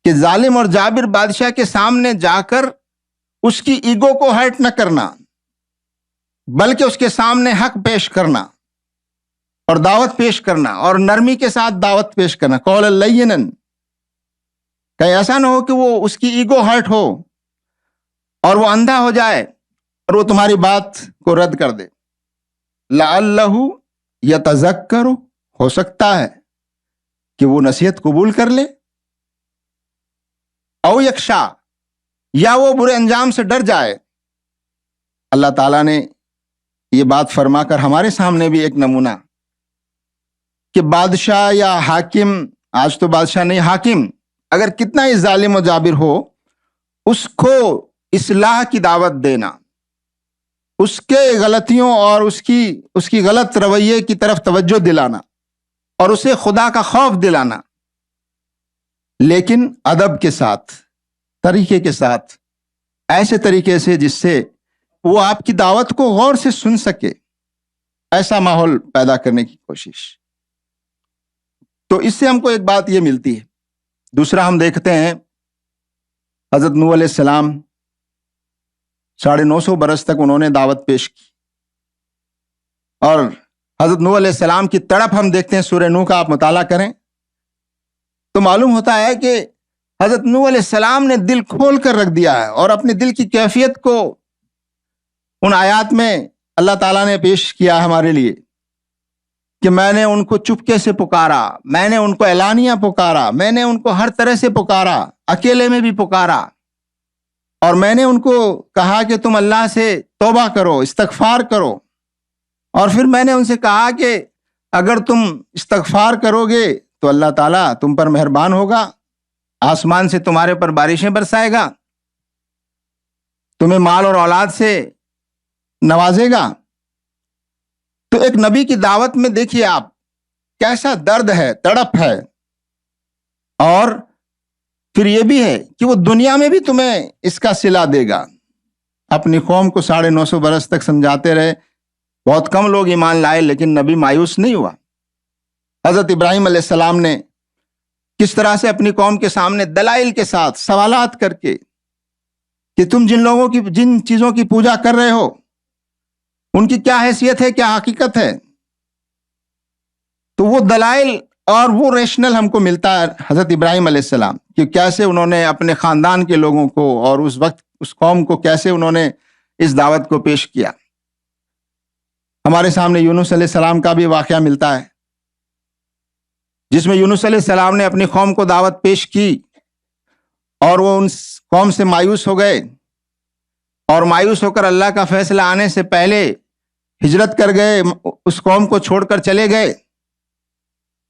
کہ ظالم اور جابر بادشاہ کے سامنے جا کر اس کی ایگو کو ہرٹ نہ کرنا، بلکہ اس کے سامنے حق پیش کرنا اور دعوت پیش کرنا، اور نرمی کے ساتھ دعوت پیش کرنا، قول لینا، کہیں ایسا نہ ہو کہ وہ اس کی ایگو ہرٹ ہو اور وہ اندھا ہو جائے اور وہ تمہاری بات کو رد کر دے۔ لعلہ یتذکر، ہو سکتا ہے کہ وہ نصیحت قبول کر لے، او یخشا، یا وہ برے انجام سے ڈر جائے۔ اللہ تعالیٰ نے یہ بات فرما کر ہمارے سامنے بھی ایک نمونہ کہ بادشاہ یا حاکم، آج تو بادشاہ نہیں، حاکم اگر کتنا ہی ظالم و جابر ہو، اس کو اصلاح کی دعوت دینا، اس کے غلطیوں اور اس کی غلط رویے کی طرف توجہ دلانا اور اسے خدا کا خوف دلانا، لیکن ادب کے ساتھ، طریقے کے ساتھ، ایسے طریقے سے جس سے وہ آپ کی دعوت کو غور سے سن سکے، ایسا ماحول پیدا کرنے کی کوشش۔ تو اس سے ہم کو ایک بات یہ ملتی ہے۔ دوسرا ہم دیکھتے ہیں حضرت نوح علیہ السلام 950 برس تک انہوں نے دعوت پیش کی، اور حضرت نوح علیہ السلام کی تڑپ ہم دیکھتے ہیں، سورہ نوح کا آپ مطالعہ کریں تو معلوم ہوتا ہے کہ حضرت نوح علیہ السلام نے دل کھول کر رکھ دیا ہے، اور اپنے دل کی کیفیت کو ان آیات میں اللہ تعالیٰ نے پیش کیا ہمارے لیے کہ میں نے ان کو چپکے سے پکارا، میں نے ان کو اعلانیہ پکارا، میں نے ان کو ہر طرح سے پکارا، اکیلے میں بھی پکارا، اور میں نے ان کو کہا کہ تم اللہ سے توبہ کرو، استغفار کرو، اور پھر میں نے ان سے کہا کہ اگر تم استغفار کرو گے تو اللہ تعالیٰ تم پر مہربان ہوگا، آسمان سے تمہارے پر بارشیں برسائے گا، تمہیں مال اور اولاد سے نوازے گا۔ تو ایک نبی کی دعوت میں دیکھیے آپ کیسا درد ہے، تڑپ ہے، اور پھر یہ بھی ہے کہ وہ دنیا میں بھی تمہیں اس کا صلہ دے گا۔ اپنی قوم کو 950 برس تک سمجھاتے رہے، بہت کم لوگ ایمان لائے، لیکن نبی مایوس نہیں ہوا۔ حضرت ابراہیم علیہ السلام نے کس طرح سے اپنی قوم کے سامنے دلائل کے ساتھ سوالات کر کے کہ تم جن چیزوں کی پوجا کر رہے ہو ان کی کیا حیثیت ہے، کیا حقیقت ہے، تو وہ دلائل اور وہ ریشنل ہم کو ملتا ہے حضرت ابراہیم علیہ السلام کہ کیسے انہوں نے اپنے خاندان کے لوگوں کو اور اس وقت اس قوم کو کیسے انہوں نے اس دعوت کو پیش کیا۔ ہمارے سامنے یونس علیہ السلام کا بھی واقعہ ملتا ہے، جس میں یونس علیہ السلام نے اپنی قوم کو دعوت پیش کی اور وہ ان قوم سے مایوس ہو گئے، اور مایوس ہو کر اللہ کا فیصلہ آنے سے پہلے ہجرت کر گئے، اس قوم کو چھوڑ کر چلے گئے۔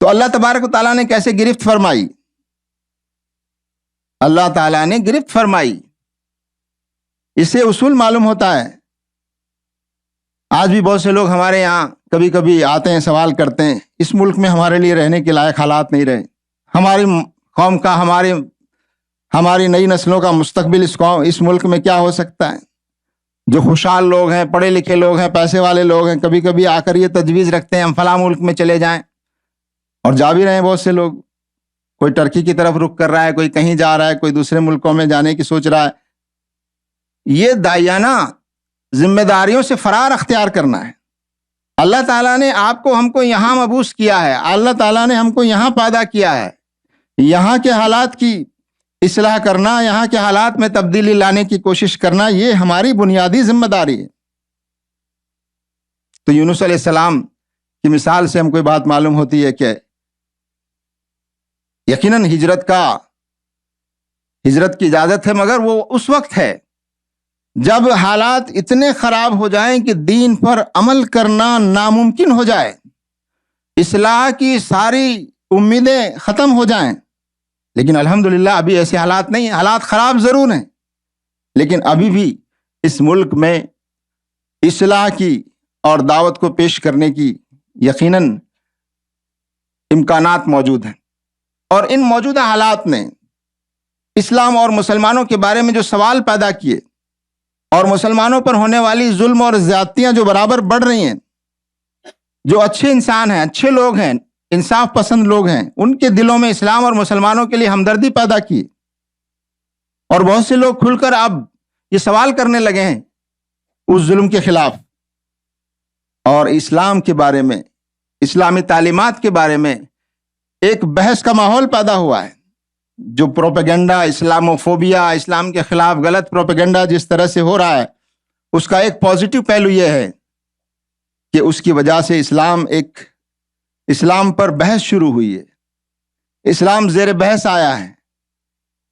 تو اللہ تبارک و تعالیٰ نے کیسے گرفت فرمائی؟ اللہ تعالیٰ نے گرفت فرمائی۔ اس سے اصول معلوم ہوتا ہے۔ آج بھی بہت سے لوگ ہمارے یہاں کبھی کبھی آتے ہیں، سوال کرتے ہیں، اس ملک میں ہمارے لیے رہنے کے لائق حالات نہیں رہے، ہماری قوم کا، ہماری نئی نسلوں کا مستقبل اس ملک میں کیا ہو سکتا ہے؟ جو خوشحال لوگ ہیں، پڑھے لکھے لوگ ہیں، پیسے والے لوگ ہیں، کبھی کبھی آ کر یہ تجویز رکھتے ہیں ہم فلاں ملک میں چلے جائیں، اور جا بھی رہے ہیں بہت سے لوگ۔ کوئی ٹرکی کی طرف رخ کر رہا ہے، کوئی کہیں جا رہا ہے، کوئی دوسرے ملکوں میں جانے کی سوچ رہا ہے۔ یہ داعیانہ ذمہ داریوں سے فرار اختیار کرنا ہے۔ اللہ تعالیٰ نے آپ کو، ہم کو یہاں مبعوث کیا ہے، اللہ تعالیٰ نے ہم کو یہاں پیدا کیا ہے، یہاں کے حالات کی اصلاح کرنا، یہاں کے حالات میں تبدیلی لانے کی کوشش کرنا، یہ ہماری بنیادی ذمہ داری ہے۔ تو یونس علیہ السلام کی مثال سے ہم کو بات معلوم ہوتی ہے کہ یقیناً ہجرت کی اجازت ہے، مگر وہ اس وقت ہے جب حالات اتنے خراب ہو جائیں کہ دین پر عمل کرنا ناممکن ہو جائے، اصلاح کی ساری امیدیں ختم ہو جائیں۔ لیکن الحمدللہ ابھی ایسے حالات نہیں ہیں، حالات خراب ضرور ہیں، لیکن ابھی بھی اس ملک میں اصلاح کی اور دعوت کو پیش کرنے کی یقیناً امکانات موجود ہیں۔ اور ان موجودہ حالات نے اسلام اور مسلمانوں کے بارے میں جو سوال پیدا کیے اور مسلمانوں پر ہونے والی ظلم اور زیادتیاں جو برابر بڑھ رہی ہیں، جو اچھے انسان ہیں، اچھے لوگ ہیں، انصاف پسند لوگ ہیں، ان کے دلوں میں اسلام اور مسلمانوں کے لیے ہمدردی پیدا کی، اور بہت سے لوگ کھل کر اب یہ سوال کرنے لگے ہیں اس ظلم کے خلاف، اور اسلام کے بارے میں، اسلامی تعلیمات کے بارے میں ایک بحث کا ماحول پیدا ہوا ہے۔ جو پروپیگنڈا، اسلاموفوبیا، اسلام کے خلاف غلط پروپیگنڈا جس طرح سے ہو رہا ہے، اس کا ایک پازیٹو پہلو یہ ہے کہ اس کی وجہ سے اسلام پر بحث شروع ہوئی ہے، اسلام زیر بحث آیا ہے۔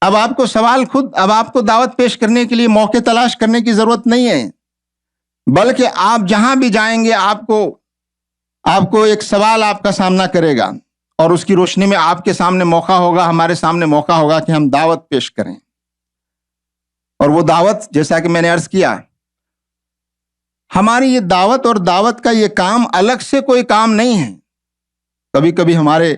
اب آپ کو دعوت پیش کرنے کے لیے موقع تلاش کرنے کی ضرورت نہیں ہے، بلکہ آپ جہاں بھی جائیں گے آپ کو ایک سوال آپ کا سامنا کرے گا، اور اس کی روشنی میں آپ کے سامنے موقع ہوگا، ہمارے سامنے موقع ہوگا کہ ہم دعوت پیش کریں۔ اور وہ دعوت، جیسا کہ میں نے عرض کیا، ہماری یہ دعوت اور دعوت کا یہ کام الگ سے کوئی کام نہیں ہے۔ کبھی کبھی ہمارے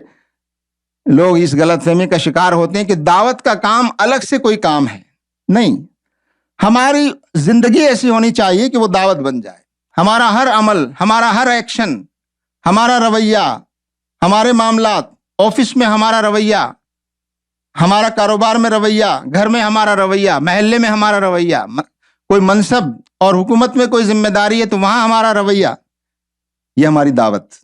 لوگ اس غلط فہمی کا شکار ہوتے ہیں کہ دعوت کا کام الگ سے کوئی کام ہے۔ نہیں، ہماری زندگی ایسی ہونی چاہیے کہ وہ دعوت بن جائے۔ ہمارا ہر عمل، ہمارا ہر ایکشن، ہمارا رویہ، ہمارے معاملات، آفس میں ہمارا رویہ، ہمارا کاروبار میں رویہ، گھر میں ہمارا رویہ، محلے میں ہمارا رویہ، کوئی منصب اور حکومت میں کوئی ذمہ داری ہے تو وہاں ہمارا رویہ، یہ ہماری دعوت۔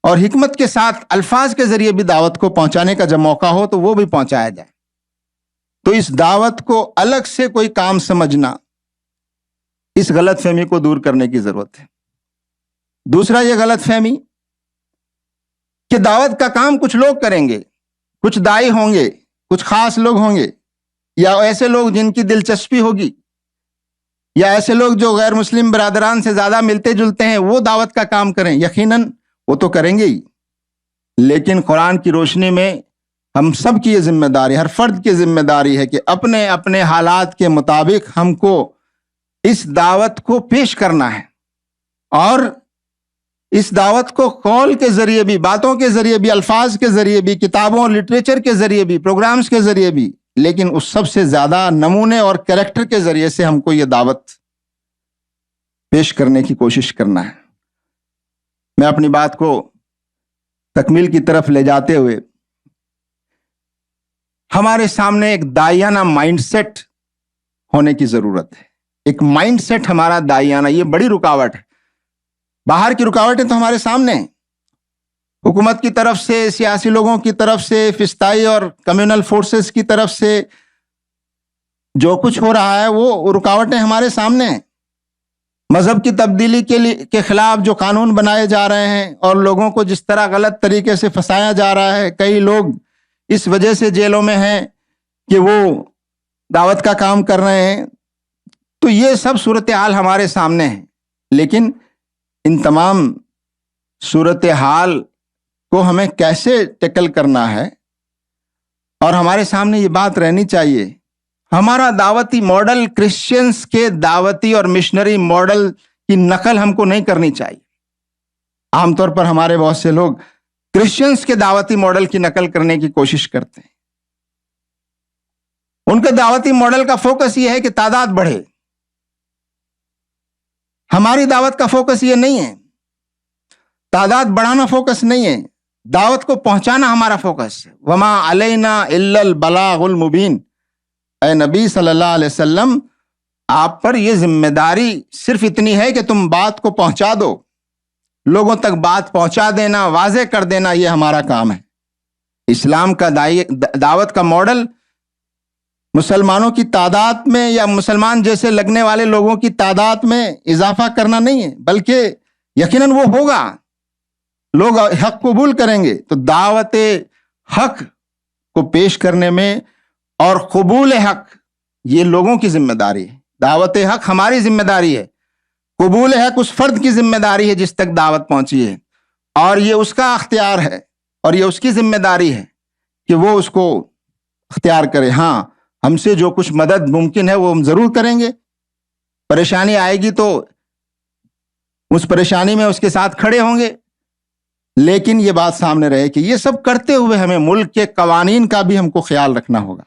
اور حکمت کے ساتھ الفاظ کے ذریعے بھی دعوت کو پہنچانے کا جب موقع ہو تو وہ بھی پہنچایا جائے۔ تو اس دعوت کو الگ سے کوئی کام سمجھنا، اس غلط فہمی کو دور کرنے کی ضرورت ہے۔ دوسرا یہ غلط فہمی کہ دعوت کا کام کچھ لوگ کریں گے، کچھ دائی ہوں گے، کچھ خاص لوگ ہوں گے، یا ایسے لوگ جن کی دلچسپی ہوگی، یا ایسے لوگ جو غیر مسلم برادران سے زیادہ ملتے جلتے ہیں، وہ دعوت کا کام کریں۔ یقیناً وہ تو کریں گے ہی، لیکن قرآن کی روشنی میں ہم سب کی یہ ذمہ داری، ہر فرد کی ذمہ داری ہے کہ اپنے اپنے حالات کے مطابق ہم کو اس دعوت کو پیش کرنا ہے، اور اس دعوت کو قول کے ذریعے بھی، باتوں کے ذریعے بھی، الفاظ کے ذریعے بھی، کتابوں اور لٹریچر کے ذریعے بھی، پروگرامز کے ذریعے بھی، لیکن اس سب سے زیادہ نمونے اور کریکٹر کے ذریعے سے ہم کو یہ دعوت پیش کرنے کی کوشش کرنا ہے۔ میں اپنی بات کو تکمیل کی طرف لے جاتے ہوئے، ہمارے سامنے ایک داعیانہ مائنڈ سیٹ ہونے کی ضرورت ہے۔ ایک مائنڈ سیٹ ہمارا داعیانہ، یہ بڑی رکاوٹ ہے۔ باہر کی رکاوٹیں تو ہمارے سامنے ہیں، حکومت کی طرف سے، سیاسی لوگوں کی طرف سے، فسطائی اور کمیونل فورسز کی طرف سے جو کچھ ہو رہا ہے وہ رکاوٹیں ہمارے سامنے ہیں۔ مذہب کی تبدیلی کے خلاف جو قانون بنائے جا رہے ہیں اور لوگوں کو جس طرح غلط طریقے سے پھنسایا جا رہا ہے، کئی لوگ اس وجہ سے جیلوں میں ہیں کہ وہ دعوت کا کام کر رہے ہیں، تو یہ سب صورتحال ہمارے سامنے ہے۔ لیکن ان تمام صورتحال کو ہمیں کیسے ٹیکل کرنا ہے، اور ہمارے سامنے یہ بات رہنی چاہیے، ہمارا دعوتی ماڈل کرسچنز کے دعوتی اور مشنری ماڈل کی نقل ہم کو نہیں کرنی چاہیے۔ عام طور پر ہمارے بہت سے لوگ کرسچنز کے دعوتی ماڈل کی نقل کرنے کی کوشش کرتے ہیں۔ ان کے دعوتی ماڈل کا فوکس یہ ہے کہ تعداد بڑھے۔ ہماری دعوت کا فوکس یہ نہیں ہے، تعداد بڑھانا فوکس نہیں ہے، دعوت کو پہنچانا ہمارا فوکس ہے۔ وما علینا الا البلاغ المبین، اے نبی صلی اللہ علیہ وسلم، آپ پر یہ ذمہ داری صرف اتنی ہے کہ تم بات کو پہنچا دو، لوگوں تک بات پہنچا دینا، واضح کر دینا، یہ ہمارا کام ہے۔ اسلام کا دعوت کا ماڈل مسلمانوں کی تعداد میں یا مسلمان جیسے لگنے والے لوگوں کی تعداد میں اضافہ کرنا نہیں ہے، بلکہ یقیناً وہ ہوگا، لوگ حق قبول کریں گے۔ تو دعوت حق کو پیش کرنے میں اور قبول حق یہ لوگوں کی ذمہ داری ہے. دعوت حق ہماری ذمہ داری ہے. قبول حق اس فرد کی ذمہ داری ہے جس تک دعوت پہنچی ہے، اور یہ اس کا اختیار ہے اور یہ اس کی ذمہ داری ہے کہ وہ اس کو اختیار کرے. ہاں، ہم سے جو کچھ مدد ممکن ہے وہ ہم ضرور کریں گے. پریشانی آئے گی تو اس پریشانی میں اس کے ساتھ کھڑے ہوں گے، لیکن یہ بات سامنے رہے کہ یہ سب کرتے ہوئے ہمیں ملک کے قوانین کا بھی ہم کو خیال رکھنا ہوگا.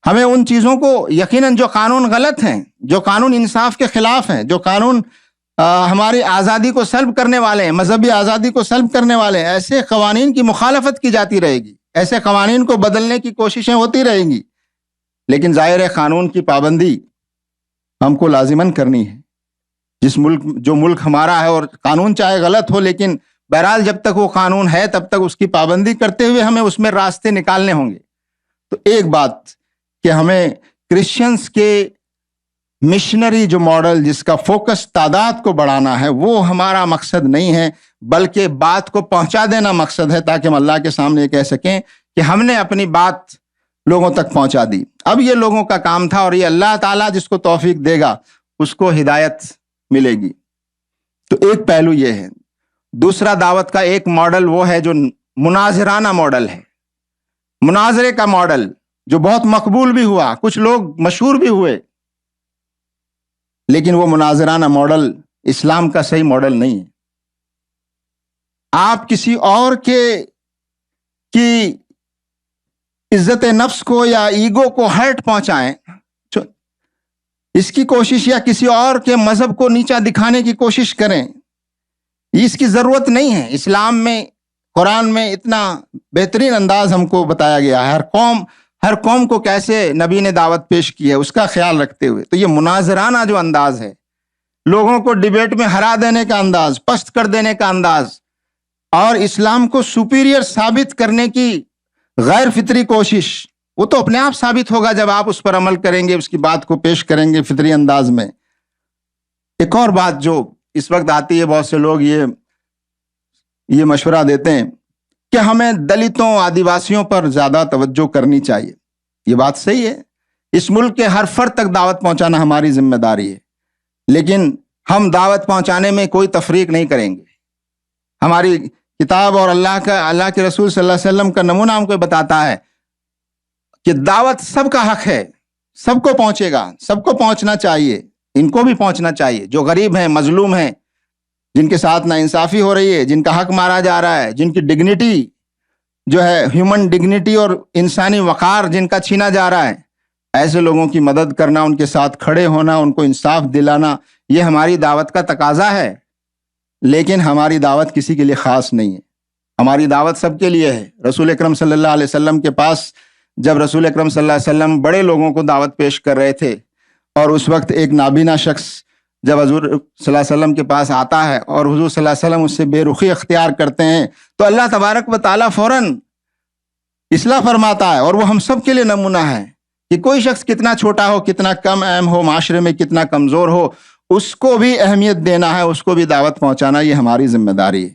ہمیں ان چیزوں کو یقیناً جو قانون غلط ہیں، جو قانون انصاف کے خلاف ہیں، جو قانون ہماری آزادی کو سلب کرنے والے ہیں، مذہبی آزادی کو سلب کرنے والے ہیں، ایسے قوانین کی مخالفت کی جاتی رہے گی، ایسے قوانین کو بدلنے کی کوششیں ہوتی رہیں گی. لیکن ظاہر ہے قانون کی پابندی ہم کو لازماً کرنی ہے. جو ملک ہمارا ہے، اور قانون چاہے غلط ہو، لیکن بہرحال جب تک وہ قانون ہے تب تک اس کی پابندی کرتے ہوئے ہمیں اس میں راستے نکالنے ہوں گے. تو ایک بات کہ ہمیں کرسچنز کے مشنری جو ماڈل جس کا فوکس تعداد کو بڑھانا ہے، وہ ہمارا مقصد نہیں ہے، بلکہ بات کو پہنچا دینا مقصد ہے، تاکہ ہم اللہ کے سامنے یہ کہہ سکیں کہ ہم نے اپنی بات لوگوں تک پہنچا دی. اب یہ لوگوں کا کام تھا، اور یہ اللہ تعالیٰ جس کو توفیق دے گا اس کو ہدایت ملے گی. تو ایک پہلو یہ ہے. دوسرا دعوت کا ایک ماڈل وہ ہے جو مناظرانہ ماڈل ہے، مناظرے کا ماڈل، جو بہت مقبول بھی ہوا، کچھ لوگ مشہور بھی ہوئے، لیکن وہ مناظرانہ ماڈل اسلام کا صحیح ماڈل نہیں ہے. آپ کسی اور کی عزت نفس کو یا ایگو کو ہرٹ پہنچائیں، اس کی کوشش، یا کسی اور کے مذہب کو نیچا دکھانے کی کوشش کریں، اس کی ضرورت نہیں ہے. اسلام میں، قرآن میں اتنا بہترین انداز ہم کو بتایا گیا ہے، ہر قوم کو کیسے نبی نے دعوت پیش کی ہے اس کا خیال رکھتے ہوئے. تو یہ مناظرانہ جو انداز ہے، لوگوں کو ڈیبیٹ میں ہرا دینے کا انداز، پست کر دینے کا انداز، اور اسلام کو سپیریئر ثابت کرنے کی غیر فطری کوشش، وہ تو اپنے آپ ثابت ہوگا جب آپ اس پر عمل کریں گے، اس کی بات کو پیش کریں گے فطری انداز میں. ایک اور بات جو اس وقت آتی ہے، بہت سے لوگ یہ مشورہ دیتے ہیں کہ ہمیں دلتوں، آدیواسیوں پر زیادہ توجہ کرنی چاہیے. یہ بات صحیح ہے، اس ملک کے ہر فرد تک دعوت پہنچانا ہماری ذمہ داری ہے، لیکن ہم دعوت پہنچانے میں کوئی تفریق نہیں کریں گے. ہماری کتاب اور اللہ کے رسول صلی اللہ علیہ وسلم کا نمونہ ہم کو بتاتا ہے کہ دعوت سب کا حق ہے، سب کو پہنچے گا، سب کو پہنچنا چاہیے. ان کو بھی پہنچنا چاہیے جو غریب ہیں، مظلوم ہیں، جن کے ساتھ ناانصافی ہو رہی ہے، جن کا حق مارا جا رہا ہے، جن کی ڈگنیٹی جو ہے، ہیومن ڈگنیٹی اور انسانی وقار جن کا چھینا جا رہا ہے، ایسے لوگوں کی مدد کرنا، ان کے ساتھ کھڑے ہونا، ان کو انصاف دلانا، یہ ہماری دعوت کا تقاضا ہے. لیکن ہماری دعوت کسی کے لیے خاص نہیں ہے، ہماری دعوت سب کے لیے ہے. رسول اکرم صلی اللہ علیہ وسلم کے پاس جب رسول اکرم صلی اللہ علیہ وسلم بڑے لوگوں کو دعوت پیش کر رہے تھے، اور اس وقت ایک نابینا شخص جب حضور صلی اللہ علیہ وسلم کے پاس آتا ہے اور حضور صلی اللہ علیہ وسلم اس سے بے رخی اختیار کرتے ہیں، تو اللہ تبارک و تعالیٰ فوراً اصلاح فرماتا ہے. اور وہ ہم سب کے لیے نمونہ ہے کہ کوئی شخص کتنا چھوٹا ہو، کتنا کم اہم ہو، معاشرے میں کتنا کمزور ہو، اس کو بھی اہمیت دینا ہے، اس کو بھی دعوت پہنچانا، یہ ہماری ذمہ داری ہے.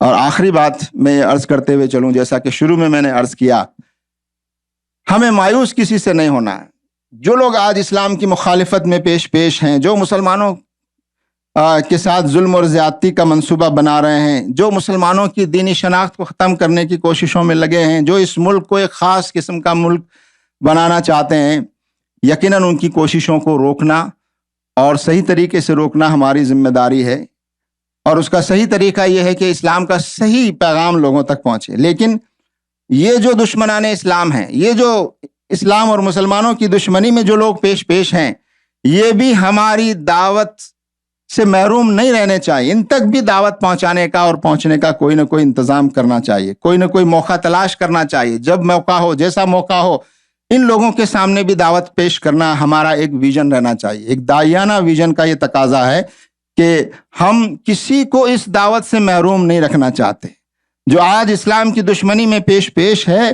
اور آخری بات میں عرض کرتے ہوئے چلوں، جیسا کہ شروع میں نے عرض کیا، ہمیں مایوس کسی سے نہیں ہونا ہے. جو لوگ آج اسلام کی مخالفت میں پیش ہیں، جو مسلمانوں کے ساتھ ظلم اور زیادتی کا منصوبہ بنا رہے ہیں، جو مسلمانوں کی دینی شناخت کو ختم کرنے کی کوششوں میں لگے ہیں، جو اس ملک کو ایک خاص قسم کا ملک بنانا چاہتے ہیں، یقیناً ان کی کوششوں کو روکنا اور صحیح طریقے سے روکنا ہماری ذمہ داری ہے. اور اس کا صحیح طریقہ یہ ہے کہ اسلام کا صحیح پیغام لوگوں تک پہنچے. لیکن یہ جو دشمنان اسلام ہیں، یہ جو اسلام اور مسلمانوں کی دشمنی میں جو لوگ پیش ہیں، یہ بھی ہماری دعوت سے محروم نہیں رہنے چاہیے. ان تک بھی دعوت پہنچانے کا اور پہنچنے کا کوئی نہ کوئی انتظام کرنا چاہیے، کوئی نہ کوئی موقع تلاش کرنا چاہیے. جب موقع ہو، جیسا موقع ہو، ان لوگوں کے سامنے بھی دعوت پیش کرنا ہمارا ایک ویژن رہنا چاہیے. ایک داعیانہ ویژن کا یہ تقاضا ہے کہ ہم کسی کو اس دعوت سے محروم نہیں رکھنا چاہتے. جو آج اسلام کی دشمنی میں پیش ہے،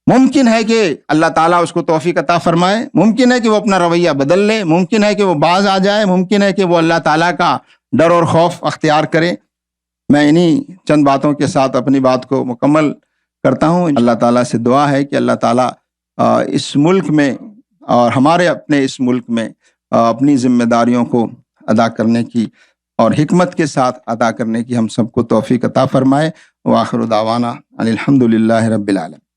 ممکن ہے کہ اللہ تعالیٰ اس کو توفیق عطا فرمائے، ممکن ہے کہ وہ اپنا رویہ بدل لے، ممکن ہے کہ وہ باز آ جائے، ممکن ہے کہ وہ اللہ تعالیٰ کا ڈر اور خوف اختیار کرے. میں انہی چند باتوں کے ساتھ اپنی بات کو مکمل کرتا ہوں۔ اللہ تعالیٰ سے دعا ہے کہ اللہ تعالیٰ اس ملک میں اور ہمارے اپنے اس ملک میں اپنی ذمہ داریوں کو ادا کرنے کی اور حکمت کے ساتھ ادا کرنے کی ہم سب کو توفیق عطا فرمائے۔ وآخر دعوانا ان الحمد للہ رب العالمین۔